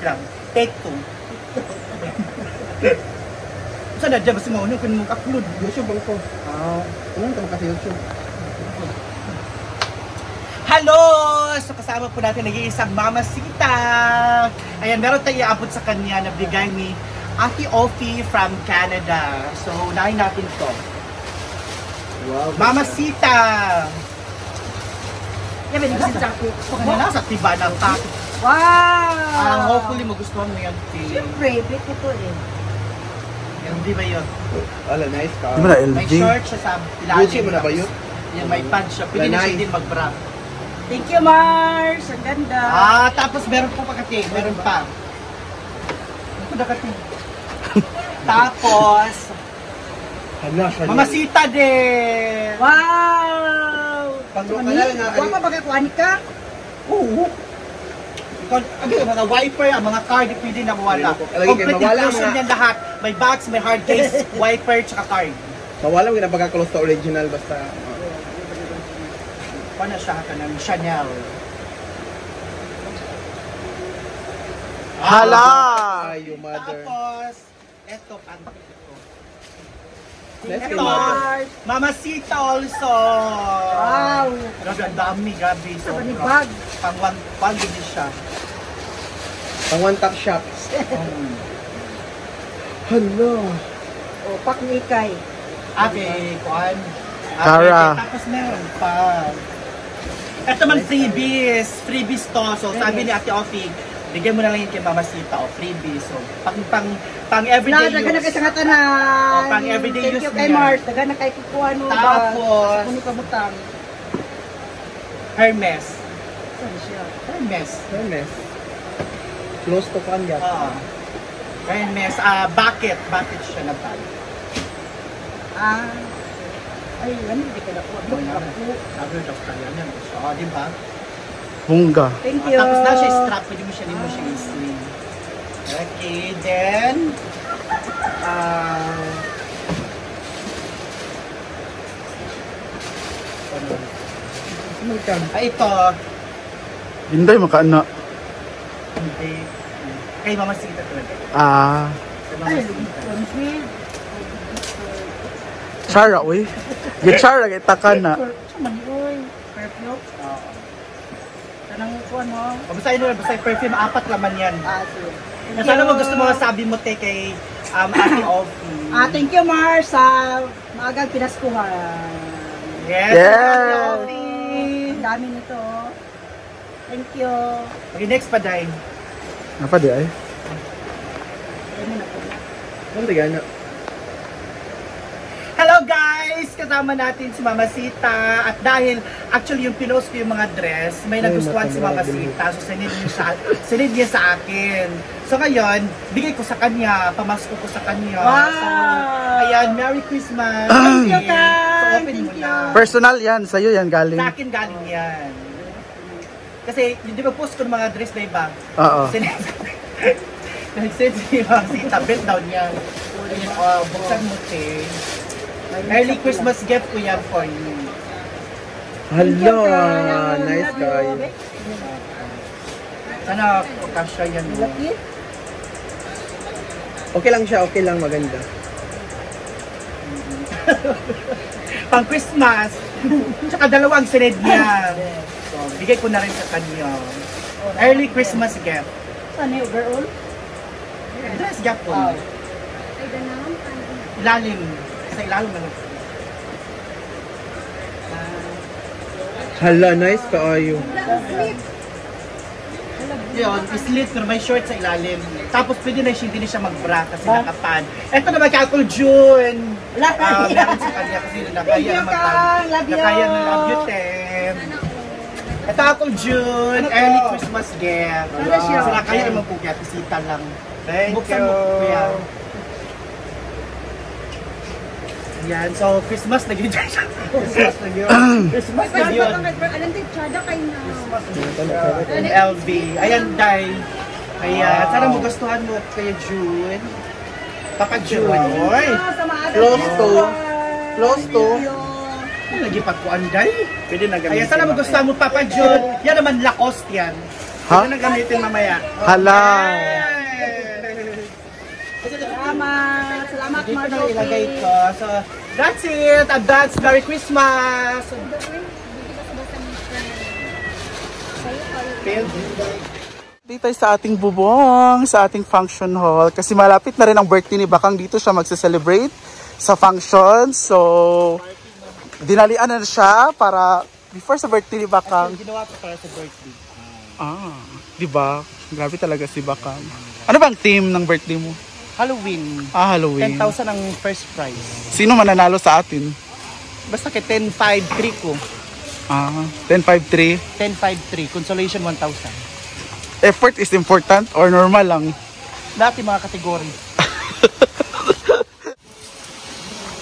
Wait lang. Take 2. Saan na dyan? Basta maunong kung mag-upload. YouTube bang ko? Anong tawag kasi YouTube? Hello! So kasama po natin nag-iisang Mama Sita. Ayan, meron tayo iabot sa kanya na bigay ni Ate Offie from Canada. So, unahin natin to. Wow. Mama Sita! Yan, may nagsin sa ako. Nasa tiba ng pack. Wow! Hopefully, magustuhan mo yan. Siyempre, bit ito eh. Yan, di ba yun? Wala, nice ka. Di ba na May LG? short siya sa ilalim. Gucci mo na ba yun? Yan, may pants siya. Pwede na siya din mag-bra. Thank you, Mars! Ang ganda! Tapos meron po pa kasi. Meron pa. Ano na kasi? Tapos, Hala, siya. Mama Sita din! Wow! Pag-lokalal nga. Huwag ka bagakuhan ka? Oo. Mga wiper, mga card, pwede na mawala. Lagi kayo Complete mawala inclusion mga- yan lahat. May box, may hard case, wiper, tsaka card. Mawala mo ginapagkakulos sa original basta. Paano siya ka ng Chanel? Hala! Ay, you mother. Tapos, eto, panty ko. Let's Ito, go, mother. Mama Sita also. Wow! Grabe, ang dami, grabe. Sa So, panibag. pang din siya. Pang one top shop. Hala. O, pak ni Ikay. Ate, kuan. Tara. Tapos meron pa. Ito man freebies. Freebies to. So, sabi ni Ate Offie, bigyan mo na lang yun kay Mama Sita o freebies. So, pang everyday Daga na use. kayo sa katanan. Pang everyday Thank use you kay niya. Mars. Daga na kayo kukuha no ba? Tapos, Kunin ka butang. Hermes. Saan siya? Hermes. Hermes. Close to kanya. Hermes. Bucket. Bucket siya na bag. Ay, ano, hindi ka nakuha. Sabi ng doktor yan. So, di ba? Bunga. Thank you. Tapos na siya strap. Pwede mo siya i-sling. Okay, then, ito, Hinday makaana. hindi, kay Mama Sita talaga. Kay Mama Ay, Sita. Chara, uy. Gitsara, kita ka na. Saman yun. Perfume. Tanang kuha mo. Basta yun, basta yung perfume, 4 laman yan. Sige. Thank Sana mo you. gusto mo sabi mo kay Ate Offie. Thank you, Mars, sa maagang pinaskuhan. Yes! Yes. Ate Offie. Ang dami nito. Thank you. Okay, next pa, Day. Apa di ay? Ayun na po. Ano tigana? Hello guys! Kasama natin si Mama Sita. At dahil actually yung pinost ko yung mga dress, may nagustuhan si Mama Sita. So sinid niya sa akin. So ngayon, bigay ko sa kanya, pamasko ko sa kanya. Wow! So, ayan, Merry Christmas! Thank you, So Kang! open mo Thank na. you. Personal yan, sa'yo yan galing. Sa akin galing yan. Kasi, hindi ba post ko ng mga dress na iba? Oo. Nag-send si Mama Sita, belt down yan. Ayan, buksan mo, te. Early Christmas gift ko yan for you. Hala. Nice guy. Sana kasya yan mo. Laki? Okay lang siya, okay lang, maganda. Pang Christmas, tsaka dalawang sinid niya. So, bigay ko na rin sa kanya. Early Christmas gift. Saan yung overall? Dress gift ko. Ilalim. Sa ilalim na. Hala, nice kaayo. Yun, slit pero may short sa ilalim. Tapos pwede na hindi na siya mag-bra kasi nakapan. Ito naman kay Uncle June. Meron sa kanya kasi nakaya naman nakaya na love you, Tem. Ito Uncle June, early Christmas gift. So nakaya naman po kaya, pisita lang. Thank Buksan you. mo, kuya. Yan, so Christmas na yun. Christmas na yun. Christmas na yun. Alam din, tsada kayo na. Ang LV. Ayan, Day. Ayan, sana magustuhan mo kay June. Papa June. Oy! Close to. Close to. Lagi pagkuan, Day. Pwede na gamitin. Ayan, sana magustuhan mo, Papa June. Yan naman, Lacoste yan. Ha? Ano nang gamitin mamaya? Hala. Salamat. Salamat, Dito na Marjorie. ilagay ko. So, that's it. Advance Merry Christmas. Feel? Dito tayo sa ating bubong, sa ating function hall. Kasi malapit na rin ang birthday ni Bakang. Dito siya magse-celebrate sa function. So, dinalian na siya para before sa birthday ni Bakang. Ginawa ko para sa birthday. Di ba? Grabe talaga si Bakang. Ano bang theme ng birthday mo? Halloween. Halloween. 10,000 ang first prize. Sino mananalo sa atin? Basta kay 10,530 ko. 10-5-3. 10,530. Consolation 1,000. Effort is important or normal lang? Dati mga kategory.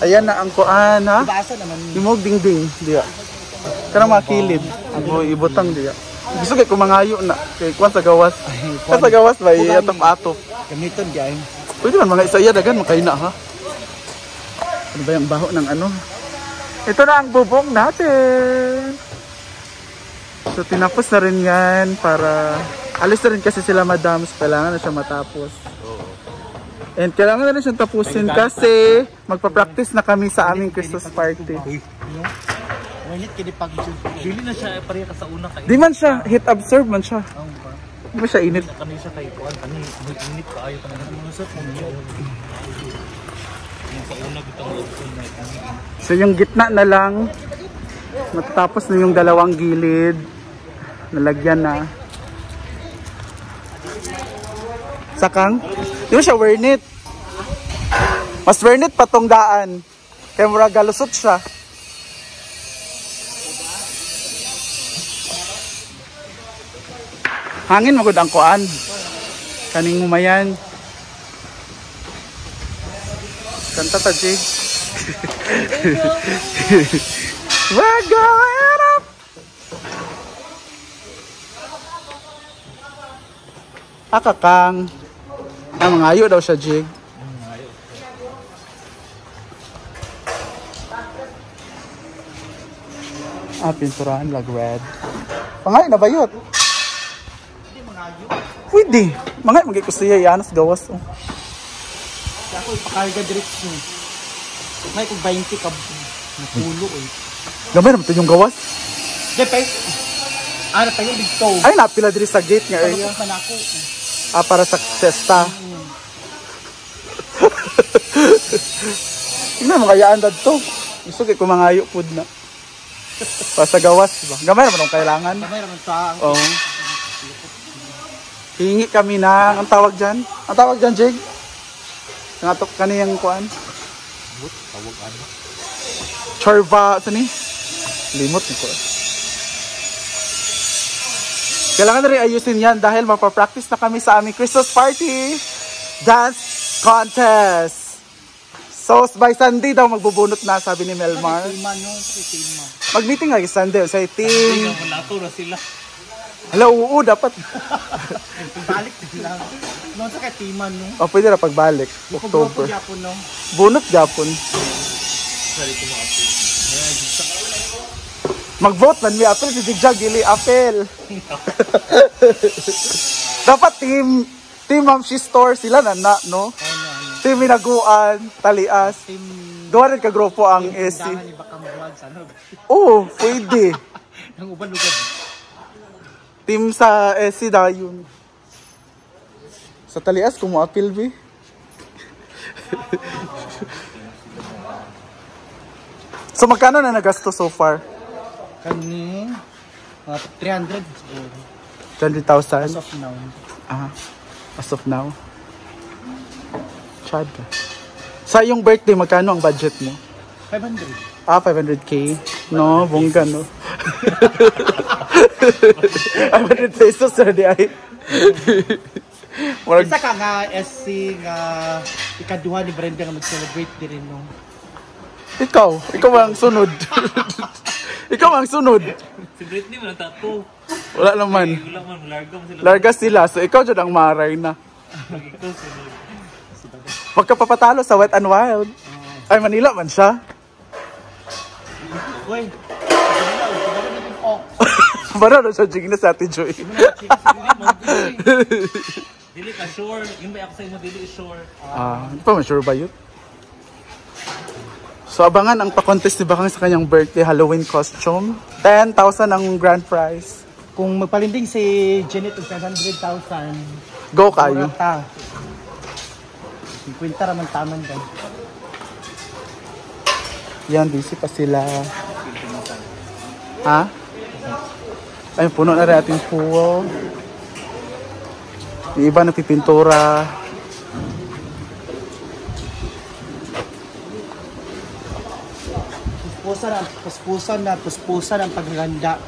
Ayan na ang kuan, ha? Ibasa naman. Imog ding-ding, diya. Kanang makilid. Abo ibutang diya. Gusto kay kumangayo na. Kay kuan sa gawas. Sa gawas ba atop-atop. Gamiton guys. Pwede man mga isa-iya dagan makaina, ha? Ano ba yung baho ng ano? Ito na ang bubong natin. So tinapos na rin yan para alis na rin kasi sila madam. So, kailangan na siya matapos. And kailangan na rin siyang tapusin kasi magpa-practice na kami sa aming Christmas party. Mainit kini pag Julie na siya pareha ka sa una kay. Di man siya, heat absorb man siya. Di ba siya init? Kani siya kay kuan kani init ka ayo kanang musot mo niyo. Yung sa una bitang So yung gitna na lang, matatapos na yung dalawang gilid. Nalagyan na. Sakang? Di ba siya wernit? Mas wernit pa tong daan. Kaya mura galusot siya. Hangin magod ang kuan. Kaning umayan. Kanta ta, Jig. We're going up. Kakang. Mangayo daw siya, Jig. Pinturahan lag red. Pangayo na bayot. Pwede. Mga magay ko siya yanas gawas. Oh. Ako ipakarga diretso. May kung 20 ka napulo eh. Gamay naman ito yung gawas. Depay. Ano pa yung big toe? Ay, napila diri sa gate nga area. Palusot man ako. Para sa cesta. Tingnan mo kayaan dad to. Gusto kay kumangayo food na. Para sa gawas ba? Gamay naman ang kailangan. Kamay naman sa Oo. Hingi kami ng, ang tawag dyan? Ang tawag dyan, Jig? Nangatok kaniyang kuan? tawag ano? Chorba, saan eh? Limot nito. Kailangan na rin ayusin yan dahil mapapractice na kami sa aming Christmas party dance contest. So, by Sunday daw magbubunot na, sabi ni Melmar. Mag-meeting nga Sunday sa team. Malato na sila. Hala, oo, dapat. Balik sila. Noon sa katiman, no? O, pwede na pagbalik. October. Yapon, no? Bunot Japon. Mag-vote man, may apel si Jigjag, dili apel. Dapat team Mamshi Store sila na, no? Team Minaguan, Talias. Gawa rin ka-grupo ang SC. Oo, pwede. Ang uban lugar. Team sa SC da yun. Sa Talias, kung mo apel, be. So, magkano na nagasto so far? Kani, 300 siguro. 20,000? As of now. As of now. Chad. Sa iyong birthday, magkano ang budget mo? 500. 500k. No, bongga, no? 500 pesos na di ay. Isa ka nga SC nga ikaduha ni Brenda nga mag-celebrate din rin, no? Ikaw ang sunod. Ikaw ang sunod. Si Britney mo tato. Wala naman. Wala man, larga mo sila. Larga sila, so ikaw dyan ang maray na. Ikaw sunod. Huwag ka papatalo sa Wet n Wild. Ay, Manila man siya. Uy, Para na siya jing na sa Ate Joy. Dili ka sure. Yung ba ako sa imo dili sure. Hindi pa sure ba yun? So abangan ang pa-contest ni Bakang sa kanyang birthday Halloween costume. 10,000 ang grand prize. Kung magpalinding si Janet og 700,000, Go kayo. ta. 50 raman taman ka. Yan, busy pa sila. Ha? Ay, puno na rin ating pool. Yung iba nagpipintura. Puspusan ang paghahanda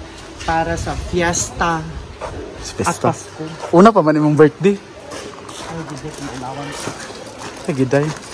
para sa fiesta at Pasko. Una pa man imong birthday. Ay, giday.